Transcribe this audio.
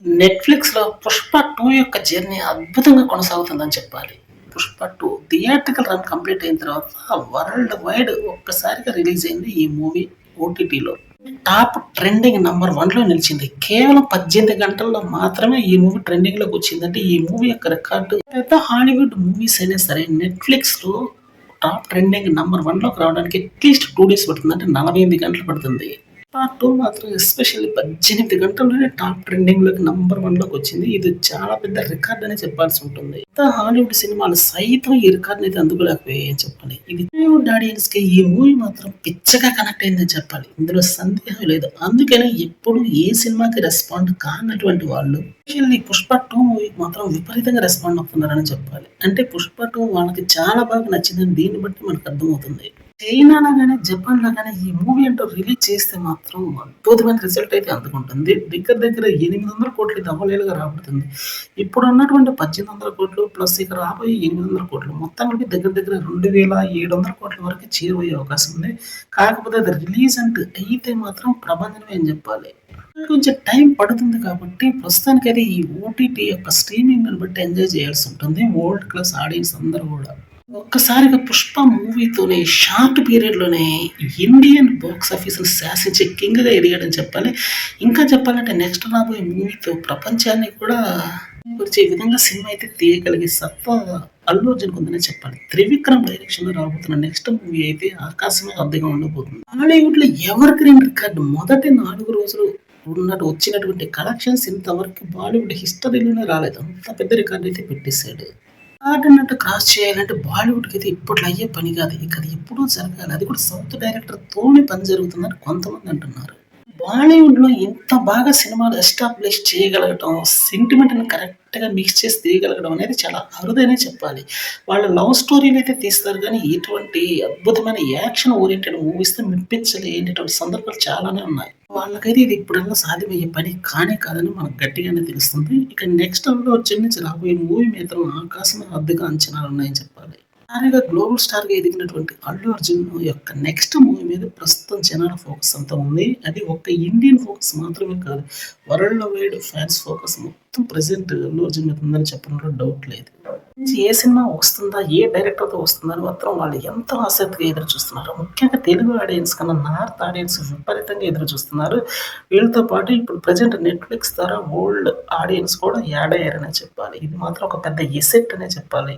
నెట్‌ఫ్లిక్స్‌లో 'పుష్ప 2' యొక్క జర్నీ అద్భుతంగా కొనసాగుతుందని చెప్పాలి. 'పుష్ప 2' థియేట్రికల్ రన్ కంప్లీట్ అయిన తర్వాత వరల్డ్ వైడ్ ఒక్కసారిగా రిలీజ్ అయింది ఈ మూవీ ఓటీటీలో. టాప్ ట్రెండింగ్ నంబర్ 1లో నిలిచింది. కేవలం 18 గంటల్లో మాత్రమే ఈ మూవీ ట్రెండింగ్‌లోకి వచ్చిందంటే ఈ మూవీ యొక్క రికార్డు పెద్ద హాలీవుడ్ మూవీస్ అయినా సరే నెట్‌ఫ్లిక్స్‌లో టాప్ ట్రెండింగ్ నంబర్ 1లోకి రావడానికి అట్‌లీస్ట్ 2 డేస్ పడుతుంది. అంటే 48 గంటలు పడుతుంది. పార్ట్ 2 మాత్రం ఎస్పెషల్లీ 18 గంటల్లోనే టాప్ ట్రెండింగ్‌లోకి నంబర్ 1లోకి వచ్చింది. ఇది చాలా పెద్ద రికార్డ్ అనే చెప్పాల్సి ఉంటుంది. మిగతా హాలీవుడ్ సినిమాలు సైతం ఈ రికార్డ్‌ని అయితే అందుకోలేకపోయాయని చెప్పాలి. ఇది హాలీవుడ్ ఆడియన్స్‌కి ఈ మూవీ మాత్రం పిచ్చగా కనెక్ట్ అయిందని చెప్పాలి. ఇందులో సందేహం లేదు. అందుకనే ఎప్పుడు ఏ సినిమాకి రెస్పాండ్ కానటువంటి వాళ్ళు ఎస్పెషల్లీ 'పుష్ప 2' మూవీకి మాత్రం విపరీతంగా రెస్పాండ్ అవుతున్నారని చెప్పాలి. అంటే 'పుష్ప 2' వాళ్ళకి చాలా బాగా నచ్చిందని దీన్ని బట్టి మనకు అర్థమవుతుంది. చైనాలో గాని, జపాన్‌లో గాని ఈ మూవీ అంటూ రిలీజ్ చేస్తే మాత్రం అద్భుతమైన రిజల్ట్ అయితే అందుకుంటుంది. దగ్గర దగ్గర 800,00,00,000 ఇది అవలీలగా రాబడుతుంది. ఇప్పుడున్నటువంటి 1800,00,00,000 ప్లస్ ఇక రాబోయే 800,00,00,000 మొత్తం కలిపి దగ్గర దగ్గర 2,700,00,00,000 వరకు చేరువయ్యే అవకాశం ఉంది. కాకపోతే అది రిలీజ్ అంటూ అయితే మాత్రం ప్రభంజనమే అని చెప్పాలి. కొంచెం టైం పడుతుంది కాబట్టి ప్రస్తుతానికైతే ఈ ఓటీటీ యొక్క స్ట్రీమింగ్‌ని బట్టి ఎంజాయ్ చేయాల్సి ఉంటుంది. వరల్డ్ క్లాస్ ఆడియన్స్ అందరూ గూడా. ఒక్కసారిగా 'పుష్ప' మూవీతోనే షార్ట్ పీరియడ్‌లోనే ఇండియన్ బాక్స్ ఆఫీస్‌ని శాసించే కింగ్‌గా ఎదిగాడని చెప్పాలి. ఇంకా చెప్పాలంటే నెక్స్ట్ రాబోయే మూవీతో ప్రపంచాన్ని కూడా పరిచే విధంగా సినిమా అయితే తీయగలిగే సత్తా అల్లు అర్జున్‌కి ఉందనే చెప్పాలి. 'త్రివిక్రమ్' డైరెక్షన్‌లో రాబోతున్న నెక్స్ట్ మూవీ అయితే ఆకాశమే హద్దుగా ఉండబోతుంది. హాలీవుడ్‌లో ఎవర్ గ్రీన్ రికార్డ్ మొదటి 4 రోజులు వచ్చినటువంటి కలెక్షన్స్ ఇంతవరకు బాలీవుడ్ హిస్టరీలోనే రాలేదు. అంత పెద్ద రికార్డ్ అయితే పెట్టేసాడు. రికార్డ్‌నంటూ క్రాస్ చేయాలంటే బాలీవుడ్‌కైతే ఇప్పట్లో అయ్యే పని కాదు. ఇక అది ఎప్పుడో జరగాలి. అది కూడా సౌత్ డైరెక్టర్‌తోనే పని జరుగుతుందని కొంతమంది అంటున్నారు. బాలీవుడ్‌లో ఇంత బాగా సినిమాలు ఎస్టాబ్లిష్ చేయగలగటం, సెంటిమెంట్‌ని కరెక్ట్‌గా మిక్స్ చేసి తీయగలగడం అనేది చాలా అరుదనే చెప్పాలి. వాళ్ళు లవ్ స్టోరీలైతే తీస్తారు గానీ, ఇటువంటి అద్భుతమైన యాక్షన్ ఓరియెంటెడ్ మూవీస్‌తో మెప్పించలేనటువంటి సందర్భాలు చాలానే ఉన్నాయి. వాళ్ళకైతే ఇది ఇప్పుడల్లా సాధ్యమయ్యే పని కానే కాదని మనకు గట్టిగానే తెలుస్తుంది. ఇక నెక్స్ట్ అల్లు అర్జున్ నుంచి రాబోయే మూవీ మాత్రం ఆకాశమే హద్దుగా అంచనాలున్నాయని చెప్పాలి. తానేగా గ్లోబల్ స్టార్‌గా ఎదిగినటువంటి అల్లు అర్జున్ యొక్క నెక్స్ట్ మూవీ మీద ప్రస్తుతం జనాల ఫోకస్ అంతా ఉంది. అది ఒక్క ఇండియన్ ఫోకస్ మాత్రమే కాదు. వరల్డ్ వైడ్ ఫ్యాన్స్ ఫోకస్ మొత్తం ప్రెజెంట్ అల్లు అర్జున్ మీద ఉందని చెప్పడంలో డౌట్ లేదు. నుంచి ఏ సినిమా వస్తుందా? ఏ డైరెక్టర్‌తో వస్తుందని మాత్రం వాళ్ళు ఎంతో ఆసక్తిగా ఎదురు చూస్తున్నారు. ముఖ్యంగా తెలుగు ఆడియన్స్ కన్నా నార్త్ ఆడియన్స్ విపరీతంగా ఎదురు చూస్తున్నారు. వీళ్ళతో పాటు ఇప్పుడు ప్రెజెంట్ నెట్‌ఫ్లిక్స్ ద్వారా వరల్డ్ ఆడియన్స్ కూడా యాడ్ అయ్యారనే చెప్పాలి. ఇది మాత్రం ఒక పెద్ద ఎసెట్ అనే చెప్పాలి.